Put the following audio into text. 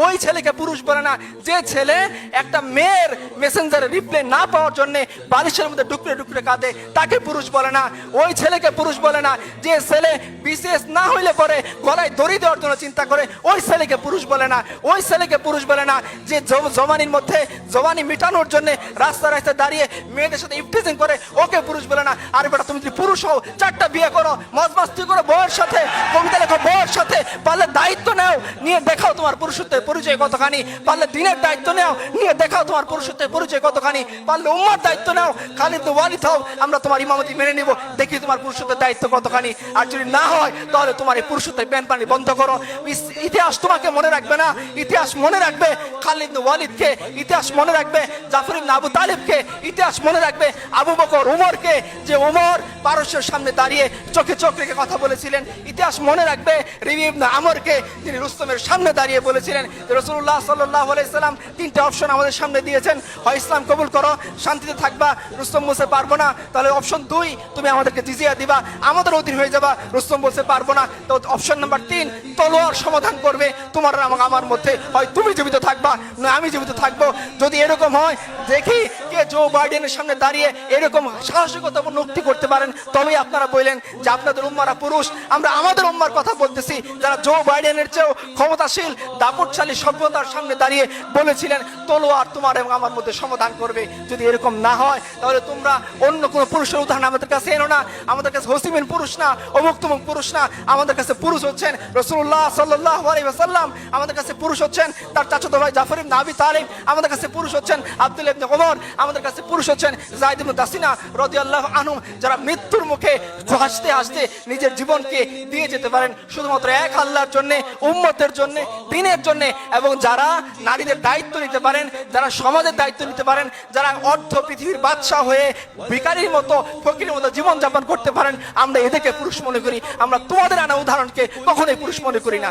ওই ছেলেকে পুরুষ বলে না। যে ছেলে একটা মেয়ের মেসেঞ্জারে রিপ্লাই না পাওয়ার জন্য বালিশের মধ্যে ডুকরে ডুকরে কাঁদে, তাকে পুরুষ বলে না। ওই ছেলেকে পুরুষ বলে না। যে ছেলে বিশেষ না হইলে পরে গলায় দড়ি দেওয়ার জন্য চিন্তা করে, ওই ছেলেকে পুরুষ বলে না। ওই ছেলেকে পুরুষ বলে না। যে জওয়ানির মধ্যে জওয়ানি মিটানোর জন্য রাস্তা রাস্তায় দাঁড়িয়ে মেয়েদের সাথে ইফটিজিং করে, ওকে পুরুষ বলে না। আরে বেটা, তুমি যদি পুরুষ হও 4টা বিয়ে করো, মজ মাস্তি করো বউয়ের সাথে, কবিতা লেখো বউয়ের সাথে, পারলে দায়িত্ব নাও, নিয়ে দেখাও তোমার পুরুষত্বের পরিচয় কতখানি। পারলে দিনের দায়িত্ব নাও, নিয়ে দেখাও তোমার পুরুষত্বের পরিচয় কতখানি। পারলে উম্মার দায়িত্ব নাও, খালিদ বিন ওয়ালিদ হও, আমরা তোমার ইমামতি মেনে নিব, দেখি তোমার পুরুষত্বের দায়িত্ব কতখানি। আর যদি না হয় তাহলে তোমার এই পুরুষত্বের প্যান পানি বন্ধ করো। ইতিহাস তোমাকে মনে রাখবে না, ইতিহাস মনে রাখবে খালিদ বিন ওয়ালিদকে, ইতিহাস মনে রাখবে জাফর ইবনে আবু তালিবকে, ইতিহাস মনে রাখবে আবু বকর উমরকে, যে উমর পারস্যের সামনে দাঁড়িয়ে চোখে চোখ রেখে কথা বলেছিলেন। ইতিহাস মনে রাখবে রিবি ইবনে আমরকে, যিনি রুস্তমের সামনে দাঁড়িয়ে বলেছিলেন যে রাসূলুল্লাহ সাল্লাল্লাহু আলাইহি সাল্লাম 3টা অপশন আমাদের সামনে দিয়েছেন, হয় ইসলাম কবুল করো, শান্তিতে থাকবা, রুস্তম বলতে পারবো না, তাহলে অপশন 2 তুমি আমাদেরকে জিজিয়া দিবা, আমাদের অধীন হয়ে যাবা। রুস্তম বলতে পারবো না, তো অপশন নাম্বার 3 তলোয়ার সমাধান করবে তোমার আর আমার মধ্যে, হয় তুমি জীবিত থাকবা না আমি জীবিত থাকবো। যদি এরকম হয়, দেখি কে জো বাইডেনের সামনে দাঁড়িয়ে এরকম সাহসিকতাপূর্ণ উক্তি করতে পারেন, তবেই আপনারা বললেন যে আপনাদের উম্মারা পুরুষ। আমরা আমাদের উম্মার কথা বলতেছি, যারা জো বাইডেনের চেয়েও ক্ষমতাশীল দাপটশালী সভ্যতার সামনে দাঁড়িয়ে বলেছিলেন তলোয়ার তোমার এবং আমার মধ্যে সমাধান করবে। যদি এরকম না হয়, তাহলে তোমরা অন্য কোনো পুরুষের উদাহরণ আমাদের কাছে এনো না। আমাদের কাছে হসিমিন পুরুষ না, অমুক তমুক পুরুষ না, আমাদের কাছে পুরুষ হচ্ছেন রাসূলুল্লাহ সাল্লাল্লাহু আলাইহি ওয়াসাল্লাম, আমাদের কাছে পুরুষ হচ্ছেন তার চাচাতো ভাই জাফর ইবনে আবি তালিব, আমাদের কাছে পুরুষ হচ্ছেন আব্দুল্লাহ ইবনে ওমর, আমাদের কাছে পুরুষ হচ্ছেন যায়েদ ইবনে দাসিনা রাদিয়াল্লাহু আনহু, যারা মৃত্যুর মুখে হাসতে হাসতে নিজের জীবনকে দিয়ে যেতে পারেন শুধুমাত্র এক আল্লাহর জন্য, উম্মতের জন্য, দ্বীনের জন্য, এবং যারা নারীদের দায়িত্ব নিতে পারেন, যারা সমাজের দায়িত্ব নিতে পারেন, যারা অর্ধ পৃথিবীর বাদশা হয়ে ভিখারির মতো ফকিরের মতো জীবনযাপন করতে পারেন, আমরা এদেরকে পুরুষ মনে করি। আমরা তোমাদের আনা উদাহরণকে কখনোই পুরুষ মনে করি না।